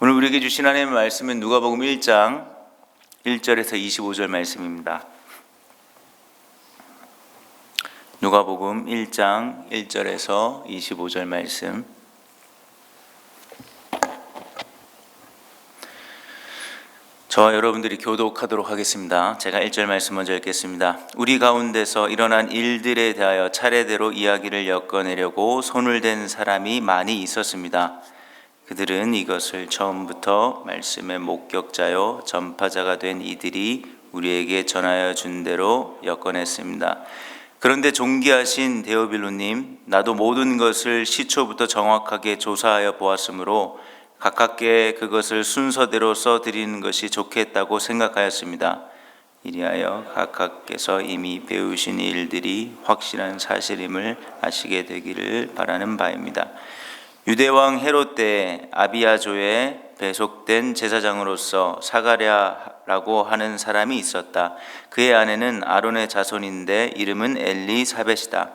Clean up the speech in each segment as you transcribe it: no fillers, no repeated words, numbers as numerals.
오늘 우리에게 주신 하나님의 말씀은 누가복음 1장 1절에서 25절 말씀입니다. 누가복음 1장 1절에서 25절 말씀. 저와 여러분들이 교독하도록 하겠습니다. 제가 1절 말씀 먼저 읽겠습니다. 우리 가운데서 일어난 일들에 대하여 차례대로 이야기를 엮어내려고 손을 댄 사람이 많이 있었습니다. 그들은 이것을 처음부터 말씀의 목격자요 전파자가 된 이들이 우리에게 전하여 준 대로 엮어냈습니다. 그런데 존귀하신 데오빌로님, 나도 모든 것을 시초부터 정확하게 조사하여 보았으므로 가깝게 그것을 순서대로 써드리는 것이 좋겠다고 생각하였습니다. 이리하여 각각께서 이미 배우신 일들이 확실한 사실임을 아시게 되기를 바라는 바입니다. 유대왕 헤롯 때 아비야조에 배속된 제사장으로서 사가랴라고 하는 사람이 있었다. 그의 아내는 아론의 자손인데 이름은 엘리사벳이다.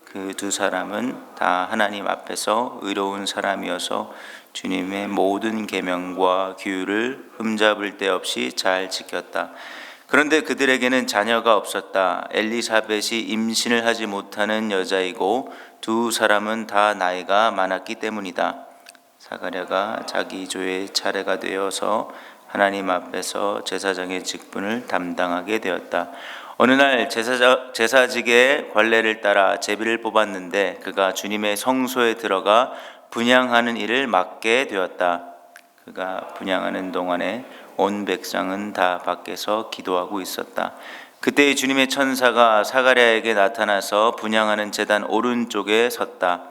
그 두 사람은 다 하나님 앞에서 의로운 사람이어서 주님의 모든 계명과 규율을 흠잡을 데 없이 잘 지켰다. 그런데 그들에게는 자녀가 없었다. 엘리사벳이 임신을 하지 못하는 여자이고 두 사람은 다 나이가 많았기 때문이다. 사가랴가 자기 조의 차례가 되어서 하나님 앞에서 제사장의 직분을 담당하게 되었다. 어느 날 제사직의 관례를 따라 제비를 뽑았는데 그가 주님의 성소에 들어가 분향하는 일을 맡게 되었다. 그가 분향하는 동안에 온 백성은 다 밖에서 기도하고 있었다. 그때 주님의 천사가 사가랴에게 나타나서 분향하는 제단 오른쪽에 섰다.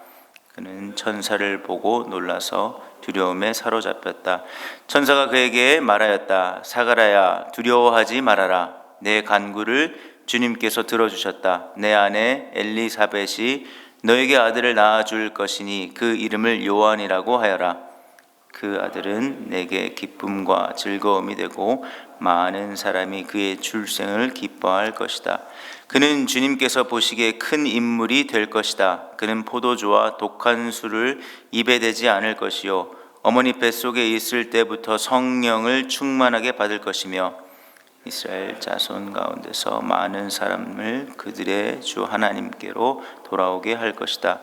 그는 천사를 보고 놀라서 두려움에 사로잡혔다. 천사가 그에게 말하였다. 사가랴야, 두려워하지 말아라. 내 간구를 주님께서 들어주셨다. 내 아내 엘리사벳이 너에게 아들을 낳아줄 것이니 그 이름을 요한이라고 하여라. 그 아들은 내게 기쁨과 즐거움이 되고 많은 사람이 그의 출생을 기뻐할 것이다. 그는 주님께서 보시기에 큰 인물이 될 것이다. 그는 포도주와 독한 술을 입에 대지 않을 것이요 어머니 뱃속에 있을 때부터 성령을 충만하게 받을 것이며 이스라엘 자손 가운데서 많은 사람을 그들의 주 하나님께로 돌아오게 할 것이다.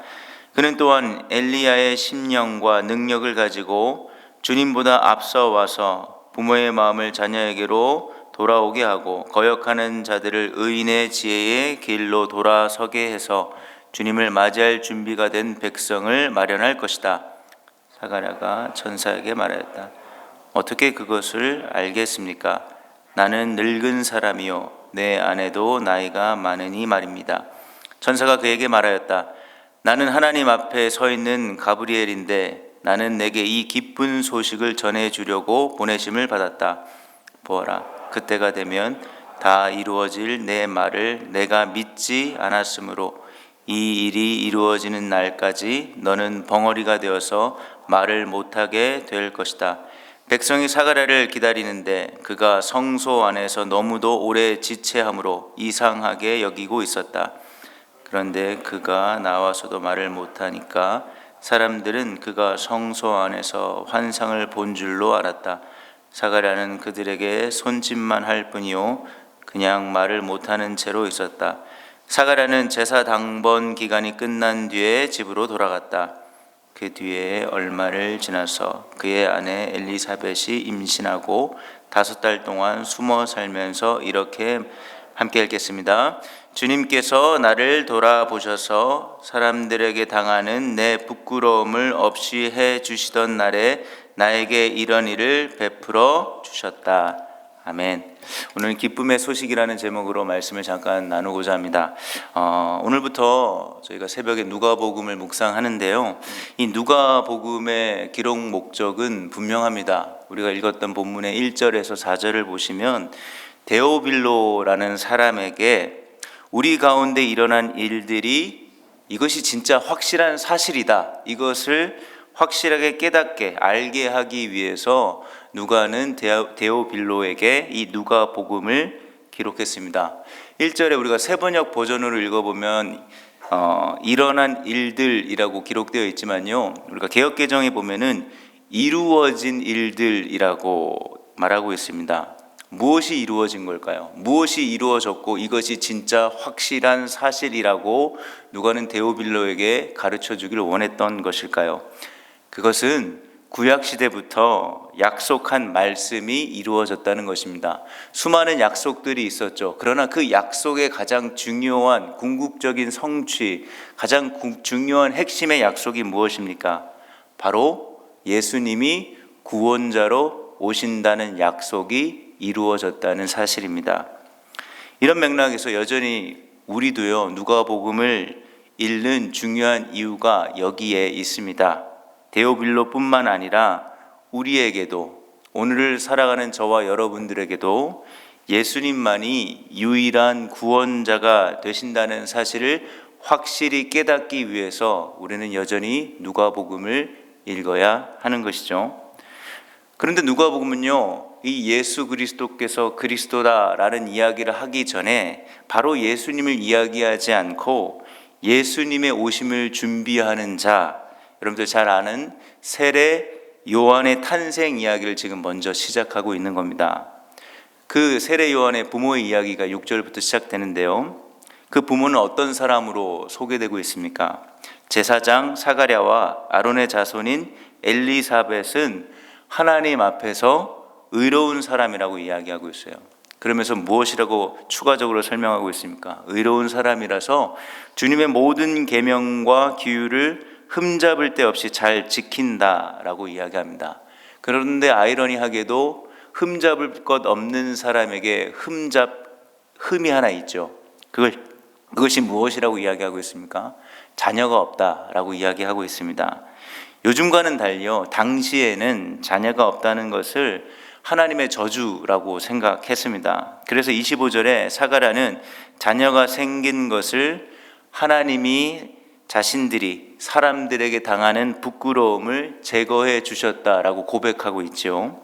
그는 또한 엘리야의 심령과 능력을 가지고 주님보다 앞서 와서 부모의 마음을 자녀에게로 돌아오게 하고 거역하는 자들을 의인의 지혜의 길로 돌아서게 해서 주님을 맞이할 준비가 된 백성을 마련할 것이다. 사가랴가 천사에게 말하였다. 어떻게 그것을 알겠습니까? 나는 늙은 사람이요 내 아내도 나이가 많으니 말입니다. 천사가 그에게 말하였다. 나는 하나님 앞에 서 있는 가브리엘인데 나는 내게 이 기쁜 소식을 전해주려고 보내심을 받았다. 보아라, 그때가 되면 다 이루어질 내 말을 내가 믿지 않았으므로 이 일이 이루어지는 날까지 너는 벙어리가 되어서 말을 못하게 될 것이다. 백성이 사가랴를 기다리는데 그가 성소 안에서 너무도 오래 지체함으로 이상하게 여기고 있었다. 그런데 그가 나와서도 말을 못하니까 사람들은 그가 성소 안에서 환상을 본 줄로 알았다. 사가랴는 그들에게 손짓만 할 뿐이요 그냥 말을 못하는 채로 있었다. 사가랴는 제사 당번 기간이 끝난 뒤에 집으로 돌아갔다. 그 뒤에 얼마를 지나서 그의 아내 엘리사벳이 임신하고 5달 동안 숨어 살면서 이렇게 함께 읽겠습니다. 주님께서 나를 돌아보셔서 사람들에게 당하는 내 부끄러움을 없이 해 주시던 날에 나에게 이런 일을 베풀어 주셨다. 아멘. 오늘은 기쁨의 소식이라는 제목으로 말씀을 잠깐 나누고자 합니다. 오늘부터 저희가 새벽에 누가복음을 묵상하는데요. 이 누가복음의 기록 목적은 분명합니다. 우리가 읽었던 본문의 1절에서 4절을 보시면 데오빌로라는 사람에게 우리 가운데 일어난 일들이 이것이 진짜 확실한 사실이다. 이것을 확실하게 깨닫게 알게 하기 위해서 누가는 데오빌로에게 이 누가복음을 기록했습니다. 1절에 우리가 세번역 버전으로 읽어보면 일어난 일들이라고 기록되어 있지만요, 우리가 개역개정에 보면은 이루어진 일들이라고 말하고 있습니다. 무엇이 이루어진 걸까요? 무엇이 이루어졌고 이것이 진짜 확실한 사실이라고 누가는 데오빌로에게 가르쳐 주기를 원했던 것일까요? 그것은 구약시대부터 약속한 말씀이 이루어졌다는 것입니다. 수많은 약속들이 있었죠. 그러나 그 약속의 가장 중요한 궁극적인 성취, 가장 중요한 핵심의 약속이 무엇입니까? 바로 예수님이 구원자로 오신다는 약속이 이루어졌다는 사실입니다. 이런 맥락에서 여전히 우리도요, 누가복음을 읽는 중요한 이유가 여기에 있습니다. 데오빌로뿐만 아니라 우리에게도, 오늘을 살아가는 저와 여러분들에게도 예수님만이 유일한 구원자가 되신다는 사실을 확실히 깨닫기 위해서 우리는 여전히 누가복음을 읽어야 하는 것이죠. 그런데 누가복음은요, 이 예수 그리스도께서 그리스도다라는 이야기를 하기 전에 바로 예수님을 이야기하지 않고 예수님의 오심을 준비하는 자, 여러분들 잘 아는 세례 요한의 탄생 이야기를 지금 먼저 시작하고 있는 겁니다. 그 세례 요한의 부모의 이야기가 6절부터 시작되는데요. 그 부모는 어떤 사람으로 소개되고 있습니까? 제사장 사가랴와 아론의 자손인 엘리사벳은 하나님 앞에서 의로운 사람이라고 이야기하고 있어요. 그러면서 무엇이라고 추가적으로 설명하고 있습니까? 의로운 사람이라서 주님의 모든 계명과 규율을 흠잡을 데 없이 잘 지킨다라고 이야기합니다. 그런데 아이러니하게도 흠잡을 것 없는 사람에게 흠이 하나 있죠. 그것이 무엇이라고 이야기하고 있습니까? 자녀가 없다라고 이야기하고 있습니다. 요즘과는 달리요, 당시에는 자녀가 없다는 것을 하나님의 저주라고 생각했습니다. 그래서 25절에 사가랴는 자녀가 생긴 것을 하나님이 자신들이 사람들에게 당하는 부끄러움을 제거해 주셨다라고 고백하고 있죠.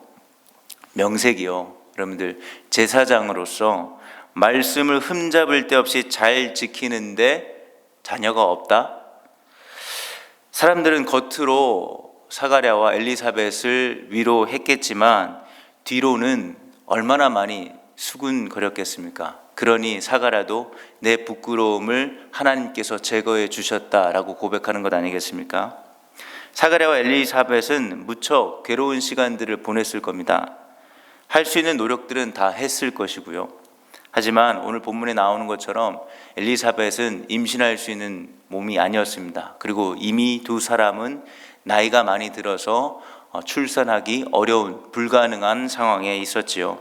명색이요, 여러분들 제사장으로서 말씀을 흠잡을 데 없이 잘 지키는데 자녀가 없다? 사람들은 겉으로 사가랴와 엘리사벳을 위로했겠지만 뒤로는 얼마나 많이 수군거렸겠습니까? 그러니 사가랴도 내 부끄러움을 하나님께서 제거해 주셨다라고 고백하는 것 아니겠습니까? 사가랴와 엘리사벳은 무척 괴로운 시간들을 보냈을 겁니다. 할 수 있는 노력들은 다 했을 것이고요. 하지만 오늘 본문에 나오는 것처럼 엘리사벳은 임신할 수 있는 몸이 아니었습니다. 그리고 이미 두 사람은 나이가 많이 들어서 출산하기 어려운 불가능한 상황에 있었지요.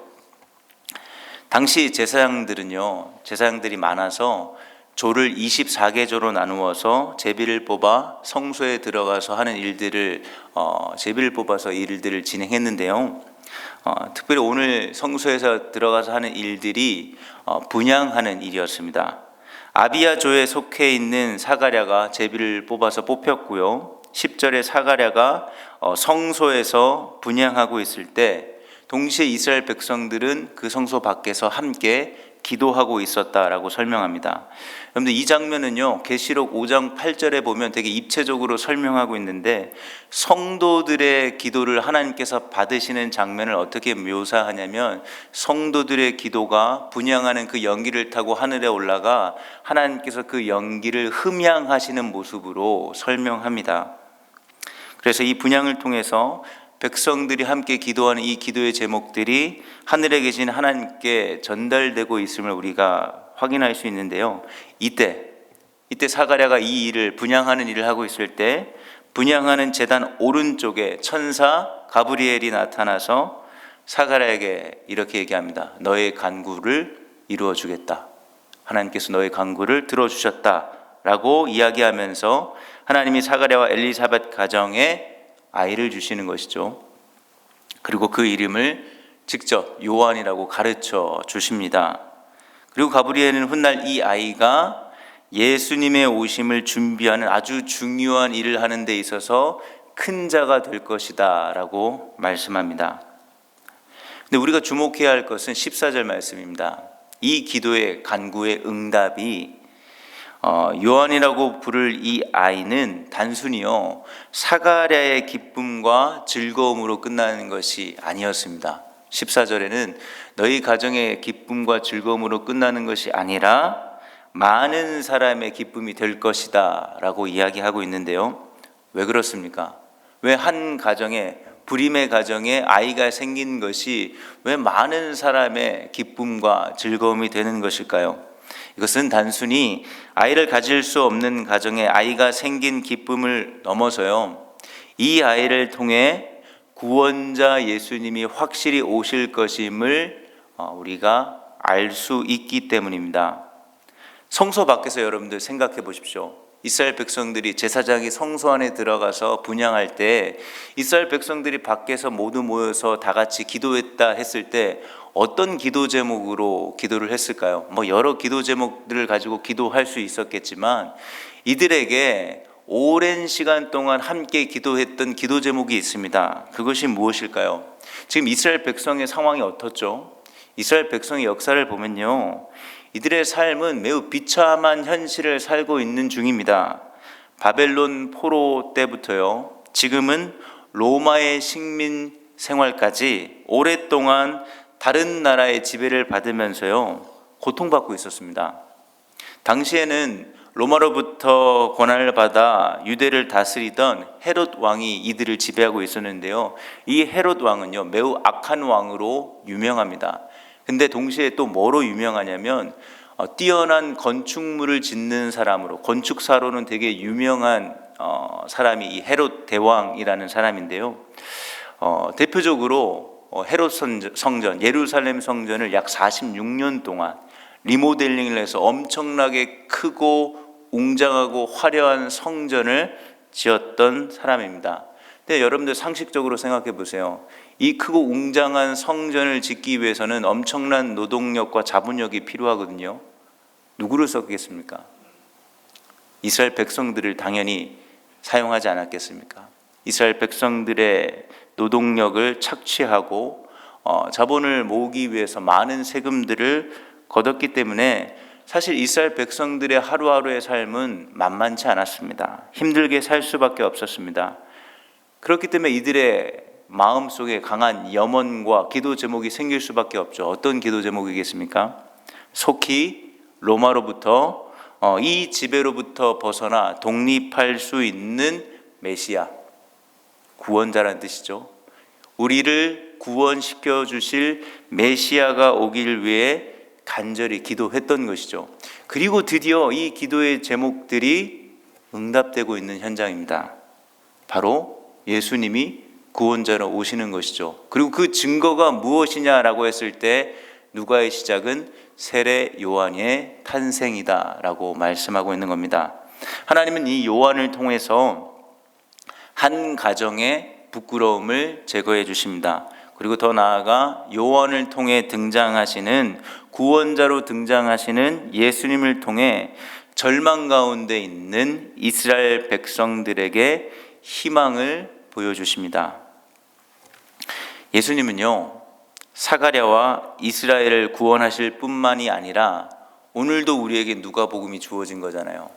당시 제사장들이 많아서 조를 24개조로 나누어서 제비를 뽑아 성소에 들어가서 하는 일들을 제비를 뽑아서 일들을 진행했는데요. 특별히 오늘 성소에서 들어가서 하는 일들이 분향하는 일이었습니다. 아비야조에 속해 있는 사가랴가 제비를 뽑아서 뽑혔고요. 10절에 사가랴가 성소에서 분향하고 있을 때 동시에 이스라엘 백성들은 그 성소 밖에서 함께 기도하고 있었다라고 설명합니다. 여러분들 이 장면은요, 계시록 5장 8절에 보면 되게 입체적으로 설명하고 있는데 성도들의 기도를 하나님께서 받으시는 장면을 어떻게 묘사하냐면 성도들의 기도가 분향하는 그 연기를 타고 하늘에 올라가 하나님께서 그 연기를 흠양하시는 모습으로 설명합니다. 그래서 이 분향을 통해서 백성들이 함께 기도하는 이 기도의 제목들이 하늘에 계신 하나님께 전달되고 있음을 우리가 확인할 수 있는데요. 이때 사가랴가 이 일을 분향하는 일을 하고 있을 때 분향하는 제단 오른쪽에 천사 가브리엘이 나타나서 사가랴에게 이렇게 얘기합니다. 너의 간구를 이루어 주겠다. 하나님께서 너의 간구를 들어주셨다라고 이야기하면서 하나님이 사가랴와 엘리사벳 가정에 아이를 주시는 것이죠. 그리고 그 이름을 직접 요한이라고 가르쳐 주십니다. 그리고 가브리엘은 훗날 이 아이가 예수님의 오심을 준비하는 아주 중요한 일을 하는 데 있어서 큰 자가 될 것이다 라고 말씀합니다. 근데 우리가 주목해야 할 것은 14절 말씀입니다. 이 기도의 간구의 응답이 요한이라고 부를 이 아이는 단순히요 사가랴의 기쁨과 즐거움으로 끝나는 것이 아니었습니다. 14절에는 너희 가정의 기쁨과 즐거움으로 끝나는 것이 아니라 많은 사람의 기쁨이 될 것이다 라고 이야기하고 있는데요. 왜 그렇습니까? 왜 한 가정에, 불임의 가정에 아이가 생긴 것이 왜 많은 사람의 기쁨과 즐거움이 되는 것일까요? 이것은 단순히 아이를 가질 수 없는 가정에 아이가 생긴 기쁨을 넘어서요, 이 아이를 통해 구원자 예수님이 확실히 오실 것임을 우리가 알 수 있기 때문입니다. 성소 밖에서 여러분들 생각해 보십시오. 이스라엘 백성들이 제사장이 성소 안에 들어가서 분향할 때 이스라엘 백성들이 밖에서 모두 모여서 다 같이 기도했다 했을 때 어떤 기도 제목으로 기도를 했을까요? 여러 기도 제목들을 가지고 기도할 수 있었겠지만 이들에게 오랜 시간 동안 함께 기도했던 기도 제목이 있습니다. 그것이 무엇일까요? 지금 이스라엘 백성의 상황이 어떻죠? 이스라엘 백성의 역사를 보면요, 이들의 삶은 매우 비참한 현실을 살고 있는 중입니다. 바벨론 포로 때부터요, 지금은 로마의 식민 생활까지 오랫동안 다른 나라의 지배를 받으면서요 고통받고 있었습니다. 당시에는 로마로부터 권한을 받아 유대를 다스리던 헤롯 왕이 이들을 지배하고 있었는데요, 이 헤롯 왕은요 매우 악한 왕으로 유명합니다. 근데 동시에 또 뭐로 유명하냐면 뛰어난 건축물을 짓는 사람으로, 건축사로는 되게 유명한 사람이 이 헤롯 대왕이라는 사람인데요, 대표적으로 헤롯 성전, 예루살렘 성전을 약 46년 동안 리모델링을 해서 엄청나게 크고 웅장하고 화려한 성전을 지었던 사람입니다. 근데 여러분들 상식적으로 생각해 보세요. 이 크고 웅장한 성전을 짓기 위해서는 엄청난 노동력과 자본력이 필요하거든요. 누구를 썼겠습니까? 이스라엘 백성들을 당연히 사용하지 않았겠습니까? 이스라엘 백성들의 노동력을 착취하고 자본을 모으기 위해서 많은 세금들을 거뒀기 때문에 사실 이스라엘 백성들의 하루하루의 삶은 만만치 않았습니다. 힘들게 살 수밖에 없었습니다. 그렇기 때문에 이들의 마음속에 강한 염원과 기도 제목이 생길 수밖에 없죠. 어떤 기도 제목이겠습니까? 속히 로마로부터 이 지배로부터 벗어나 독립할 수 있는 메시아, 구원자라는 뜻이죠. 우리를 구원시켜 주실 메시아가 오기를 위해 간절히 기도했던 것이죠. 그리고 드디어 이 기도의 제목들이 응답되고 있는 현장입니다. 바로 예수님이 구원자로 오시는 것이죠. 그리고 그 증거가 무엇이냐라고 했을 때 누가의 시작은 세례 요한의 탄생이다 라고 말씀하고 있는 겁니다. 하나님은 이 요한을 통해서 한 가정의 부끄러움을 제거해 주십니다. 그리고 더 나아가 요한을 통해 등장하시는, 구원자로 등장하시는 예수님을 통해 절망 가운데 있는 이스라엘 백성들에게 희망을 보여주십니다. 예수님은요 사가랴와 이스라엘을 구원하실 뿐만이 아니라 오늘도 우리에게 누가복음이 주어진 거잖아요.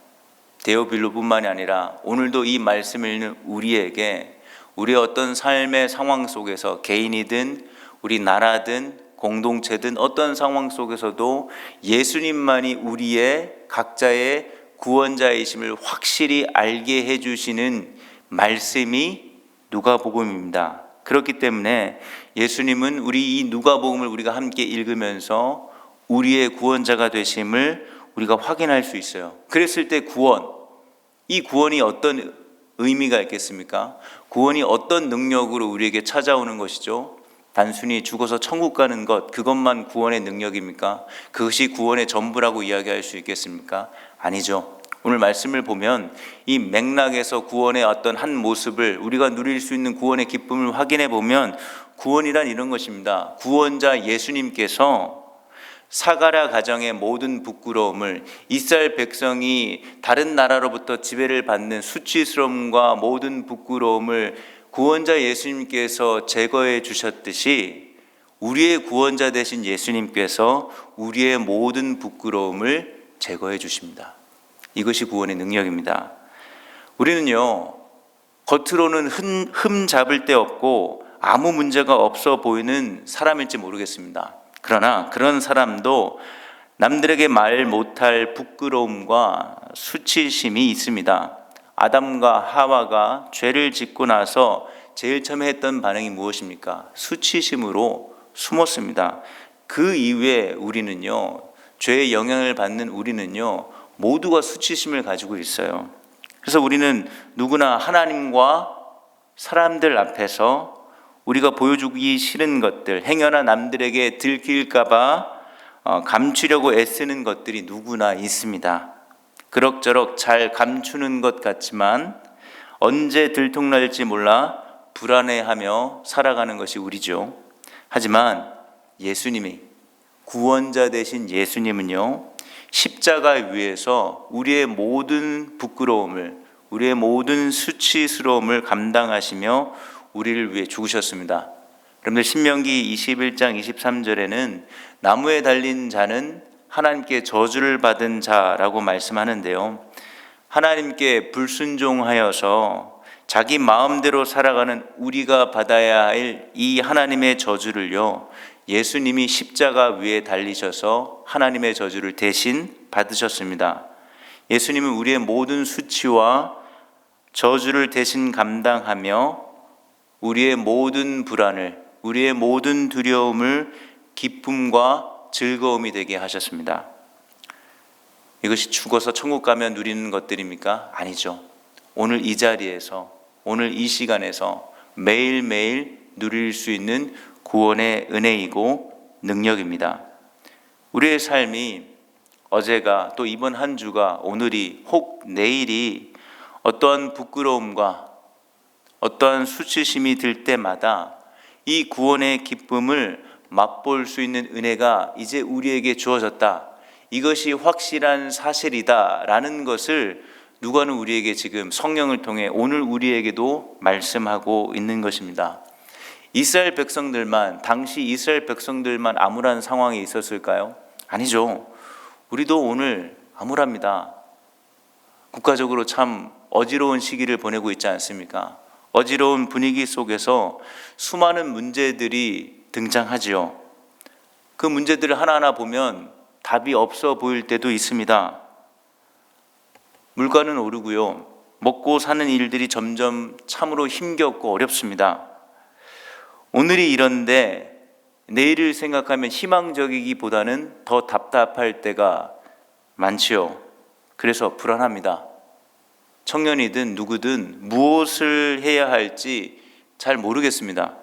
데오빌로뿐만이 아니라 오늘도 이 말씀을 읽는 우리에게 우리의 어떤 삶의 상황 속에서, 개인이든 우리 나라든 공동체든 어떤 상황 속에서도 예수님만이 우리의 각자의 구원자이심을 확실히 알게 해주시는 말씀이 누가복음입니다. 그렇기 때문에 예수님은 우리 이 누가복음을 우리가 함께 읽으면서 우리의 구원자가 되심을 우리가 확인할 수 있어요. 그랬을 때 구원, 이 구원이 어떤 의미가 있겠습니까? 구원이 어떤 능력으로 우리에게 찾아오는 것이죠? 단순히 죽어서 천국 가는 것, 그것만 구원의 능력입니까? 그것이 구원의 전부라고 이야기할 수 있겠습니까? 아니죠. 오늘 말씀을 보면 이 맥락에서 구원의 어떤 한 모습을, 우리가 누릴 수 있는 구원의 기쁨을 확인해 보면 구원이란 이런 것입니다. 구원자 예수님께서 사가랴 가정의 모든 부끄러움을, 이스라엘 백성이 다른 나라로부터 지배를 받는 수치스러움과 모든 부끄러움을 구원자 예수님께서 제거해 주셨듯이 우리의 구원자 되신 예수님께서 우리의 모든 부끄러움을 제거해 주십니다. 이것이 구원의 능력입니다. 우리는요, 겉으로는 흠 잡을 데 없고 아무 문제가 없어 보이는 사람일지 모르겠습니다. 그러나 그런 사람도 남들에게 말 못할 부끄러움과 수치심이 있습니다. 아담과 하와가 죄를 짓고 나서 제일 처음에 했던 반응이 무엇입니까? 수치심으로 숨었습니다. 그 이후에 우리는요, 죄의 영향을 받는 우리는요, 모두가 수치심을 가지고 있어요. 그래서 우리는 누구나 하나님과 사람들 앞에서 우리가 보여주기 싫은 것들, 행여나 남들에게 들킬까봐 감추려고 애쓰는 것들이 누구나 있습니다. 그럭저럭 잘 감추는 것 같지만 언제 들통날지 몰라 불안해하며 살아가는 것이 우리죠. 하지만 예수님이, 구원자 되신 예수님은요, 십자가 위에서 우리의 모든 부끄러움을, 우리의 모든 수치스러움을 감당하시며 우리를 위해 죽으셨습니다. 여러분들 신명기 21장 23절에는 나무에 달린 자는 하나님께 저주를 받은 자라고 말씀하는데요, 하나님께 불순종하여서 자기 마음대로 살아가는 우리가 받아야 할 이 하나님의 저주를요, 예수님이 십자가 위에 달리셔서 하나님의 저주를 대신 받으셨습니다. 예수님은 우리의 모든 수치와 저주를 대신 감당하며 우리의 모든 불안을, 우리의 모든 두려움을 기쁨과 즐거움이 되게 하셨습니다. 이것이 죽어서 천국 가면 누리는 것들입니까? 아니죠. 오늘 이 자리에서, 오늘 이 시간에서 매일매일 누릴 수 있는 구원의 은혜이고 능력입니다. 우리의 삶이, 어제가 또 이번 한 주가, 오늘이 혹 내일이 어떠한 부끄러움과 어떠한 수치심이 들 때마다 이 구원의 기쁨을 맛볼 수 있는 은혜가 이제 우리에게 주어졌다, 이것이 확실한 사실이다 라는 것을 누가는 우리에게 지금 성령을 통해 오늘 우리에게도 말씀하고 있는 것입니다. 이스라엘 백성들만, 당시 이스라엘 백성들만 암울한 상황이 있었을까요? 아니죠. 우리도 오늘 암울합니다. 국가적으로 참 어지러운 시기를 보내고 있지 않습니까? 어지러운 분위기 속에서 수많은 문제들이 등장하지요. 그 문제들을 하나하나 보면 답이 없어 보일 때도 있습니다. 물가는 오르고요, 먹고 사는 일들이 점점 참으로 힘겹고 어렵습니다. 오늘이 이런데 내일을 생각하면 희망적이기보다는 더 답답할 때가 많지요. 그래서 불안합니다. 청년이든 누구든 무엇을 해야 할지 잘 모르겠습니다.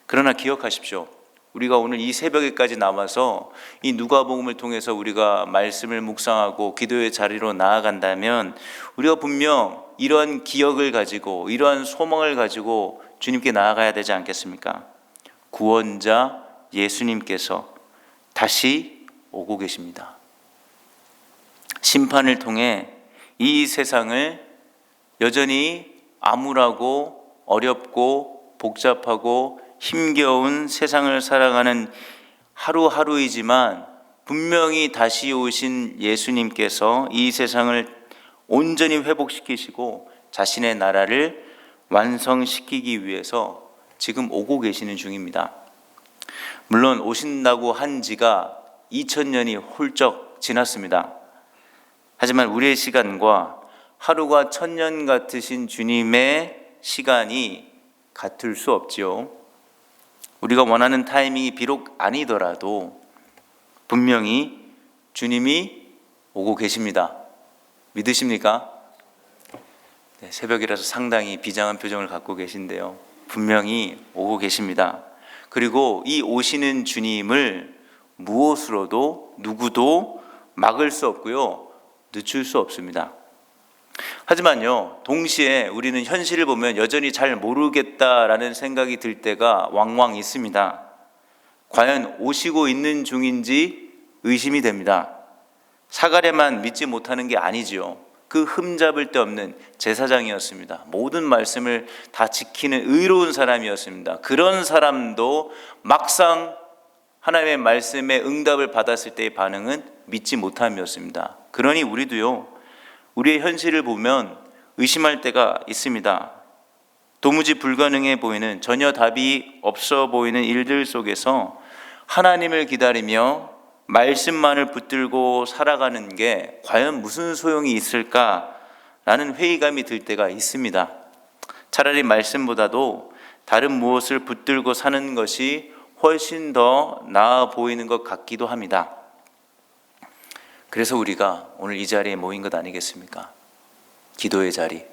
그러나 기억하십시오. 우리가 오늘 이 새벽에까지 나와서 이 누가복음을 통해서 우리가 말씀을 묵상하고 기도의 자리로 나아간다면 우리가 분명 이러한 기억을 가지고, 이러한 소망을 가지고 주님께 나아가야 되지 않겠습니까? 구원자 예수님께서 다시 오고 계십니다. 심판을 통해 이 세상을 여전히 암울하고 어렵고 복잡하고 힘겨운 세상을 살아가는 하루하루이지만 분명히 다시 오신 예수님께서 이 세상을 온전히 회복시키시고 자신의 나라를 완성시키기 위해서 지금 오고 계시는 중입니다. 물론 오신다고 한 지가 2000년이 훌쩍 지났습니다. 하지만 우리의 시간과 하루가 1000년 같으신 주님의 시간이 같을 수 없지요. 우리가 원하는 타이밍이 비록 아니더라도 분명히 주님이 오고 계십니다. 믿으십니까? 네, 새벽이라서 상당히 비장한 표정을 갖고 계신데요, 분명히 오고 계십니다. 그리고 이 오시는 주님을 무엇으로도 누구도 막을 수 없고요, 늦출 수 없습니다. 하지만요, 동시에 우리는 현실을 보면 여전히 잘 모르겠다라는 생각이 들 때가 왕왕 있습니다. 과연 오시고 있는 중인지 의심이 됩니다. 사가랴만 믿지 못하는 게 아니지요. 그 흠잡을 데 없는 제사장이었습니다. 모든 말씀을 다 지키는 의로운 사람이었습니다. 그런 사람도 막상 하나님의 말씀에 응답을 받았을 때의 반응은 믿지 못함이었습니다. 그러니 우리도요, 우리의 현실을 보면 의심할 때가 있습니다. 도무지 불가능해 보이는, 전혀 답이 없어 보이는 일들 속에서 하나님을 기다리며 말씀만을 붙들고 살아가는 게 과연 무슨 소용이 있을까라는 회의감이 들 때가 있습니다. 차라리 말씀보다도 다른 무엇을 붙들고 사는 것이 훨씬 더 나아 보이는 것 같기도 합니다. 그래서 우리가 오늘 이 자리에 모인 것 아니겠습니까? 기도의 자리.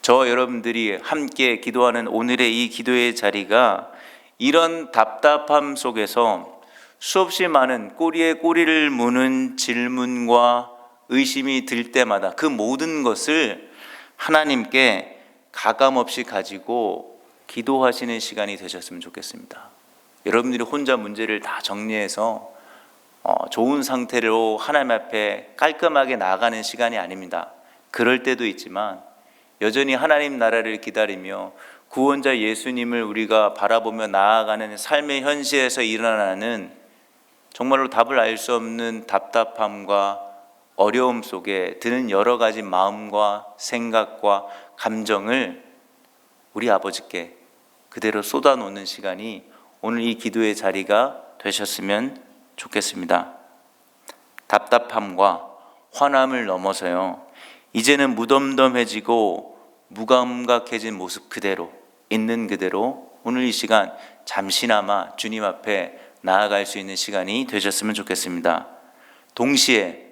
저와 여러분들이 함께 기도하는 오늘의 이 기도의 자리가 이런 답답함 속에서 수없이 많은 꼬리에 꼬리를 무는 질문과 의심이 들 때마다 그 모든 것을 하나님께 가감없이 가지고 기도하시는 시간이 되셨으면 좋겠습니다. 여러분들이 혼자 문제를 다 정리해서 좋은 상태로 하나님 앞에 깔끔하게 나아가는 시간이 아닙니다. 그럴 때도 있지만 여전히 하나님 나라를 기다리며 구원자 예수님을 우리가 바라보며 나아가는 삶의 현실에서 일어나는 정말로 답을 알 수 없는 답답함과 어려움 속에 드는 여러 가지 마음과 생각과 감정을 우리 아버지께 그대로 쏟아놓는 시간이 오늘 이 기도의 자리가 되셨으면 좋겠습니다. 답답함과 화남을 넘어서요, 이제는 무덤덤해지고 무감각해진 모습 그대로, 있는 그대로 오늘 이 시간 잠시나마 주님 앞에 나아갈 수 있는 시간이 되셨으면 좋겠습니다. 동시에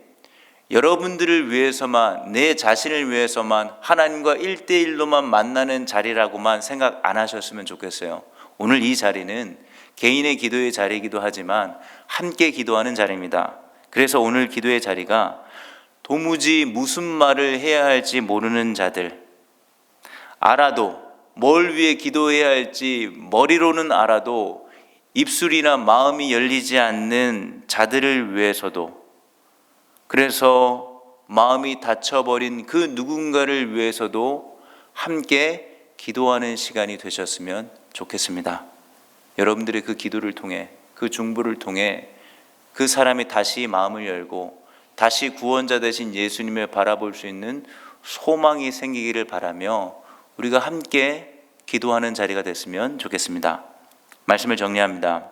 여러분들을 위해서만, 내 자신을 위해서만 하나님과 1대1로만 만나는 자리라고만 생각 안 하셨으면 좋겠어요. 오늘 이 자리는 개인의 기도의 자리이기도 하지만 함께 기도하는 자리입니다. 그래서 오늘 기도의 자리가 도무지 무슨 말을 해야 할지 모르는 자들, 알아도 뭘 위해 기도해야 할지 머리로는 알아도 입술이나 마음이 열리지 않는 자들을 위해서도, 그래서 마음이 닫혀버린 그 누군가를 위해서도 함께 기도하는 시간이 되셨으면 좋겠습니다. 여러분들의 그 기도를 통해, 그 중보를 통해 그 사람이 다시 마음을 열고 다시 구원자 되신 예수님을 바라볼 수 있는 소망이 생기기를 바라며 우리가 함께 기도하는 자리가 됐으면 좋겠습니다. 말씀을 정리합니다.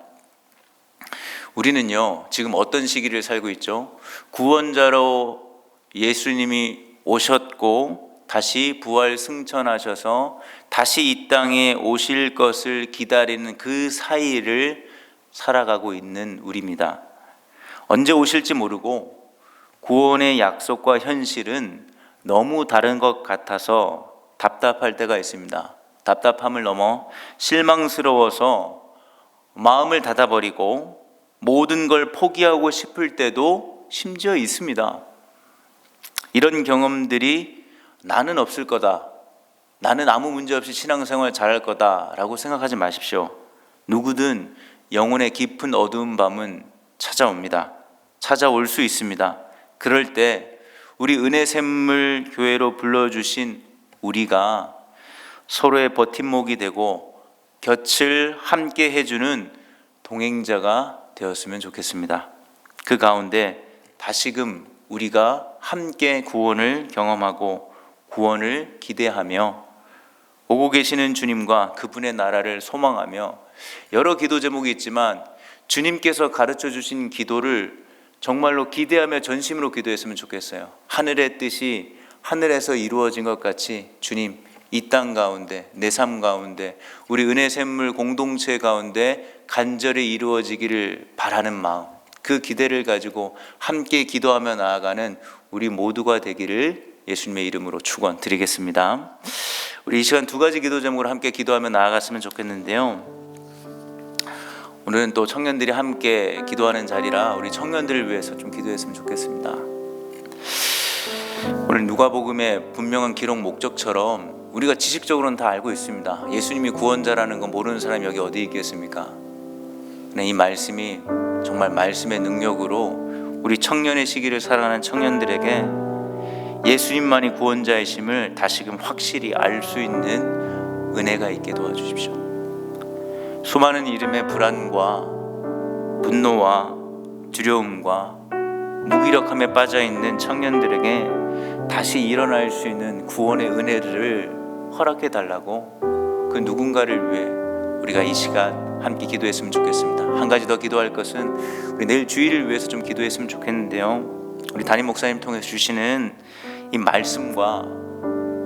우리는요, 지금 어떤 시기를 살고 있죠? 구원자로 예수님이 오셨고 다시 부활 승천하셔서 다시 이 땅에 오실 것을 기다리는 그 사이를 살아가고 있는 우리입니다. 언제 오실지 모르고 구원의 약속과 현실은 너무 다른 것 같아서 답답할 때가 있습니다. 답답함을 넘어 실망스러워서 마음을 닫아버리고 모든 걸 포기하고 싶을 때도 심지어 있습니다. 이런 경험들이 나는 없을 거다, 나는 아무 문제 없이 신앙생활 잘할 거다 라고 생각하지 마십시오. 누구든 영혼의 깊은 어두운 밤은 찾아옵니다. 찾아올 수 있습니다. 그럴 때 우리 은혜샘물 교회로 불러주신 우리가 서로의 버팀목이 되고 곁을 함께 해주는 동행자가 되었으면 좋겠습니다. 그 가운데 다시금 우리가 함께 구원을 경험하고 구원을 기대하며 오고 계시는 주님과 그분의 나라를 소망하며, 여러 기도 제목이 있지만 주님께서 가르쳐 주신 기도를 정말로 기대하며 전심으로 기도했으면 좋겠어요. 하늘의 뜻이 하늘에서 이루어진 것 같이 주님, 이 땅 가운데, 내 삶 가운데, 우리 은혜샘물 공동체 가운데 간절히 이루어지기를 바라는 마음, 그 기대를 가지고 함께 기도하며 나아가는 우리 모두가 되기를 예수님의 이름으로 축원드리겠습니다. 우리 이 시간 두 가지 기도 제목으로 함께 기도하며 나아갔으면 좋겠는데요, 오늘은 또 청년들이 함께 기도하는 자리라 우리 청년들을 위해서 좀 기도했으면 좋겠습니다. 오늘 누가복음의 분명한 기록 목적처럼 우리가 지식적으로는 다 알고 있습니다. 예수님이 구원자라는 건 모르는 사람이 여기 어디 있겠습니까? 이 말씀이 정말 말씀의 능력으로 우리 청년의 시기를 살아가는 청년들에게 예수님만이 구원자이심을 다시금 확실히 알 수 있는 은혜가 있게 도와주십시오. 수많은 이름의 불안과 분노와 두려움과 무기력함에 빠져있는 청년들에게 다시 일어날 수 있는 구원의 은혜를 허락해 달라고 그 누군가를 위해 우리가 이 시간 함께 기도했으면 좋겠습니다. 한 가지 더 기도할 것은 우리 내일 주일을 위해서 좀 기도했으면 좋겠는데요, 우리 담임 목사님 통해서 주시는 이 말씀과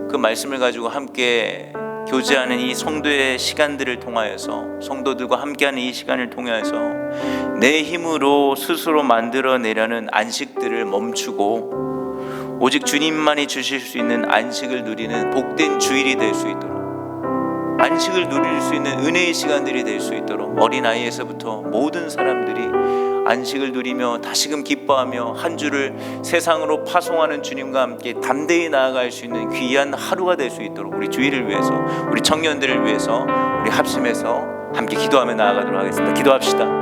그 말씀을 가지고 함께 교제하는 이 성도의 시간들을 통하여서, 성도들과 함께하는 이 시간을 통해서 내 힘으로 스스로 만들어내려는 안식들을 멈추고 오직 주님만이 주실 수 있는 안식을 누리는 복된 주일이 될 수 있도록, 안식을 누릴 수 있는 은혜의 시간들이 될 수 있도록 어린아이에서부터 모든 사람들이 안식을 누리며 다시금 기뻐하며 한 주를 세상으로 파송하는 주님과 함께 담대히 나아갈 수 있는 귀한 하루가 될 수 있도록 우리 주일을 위해서, 우리 청년들을 위해서 우리 합심해서 함께 기도하며 나아가도록 하겠습니다. 기도합시다.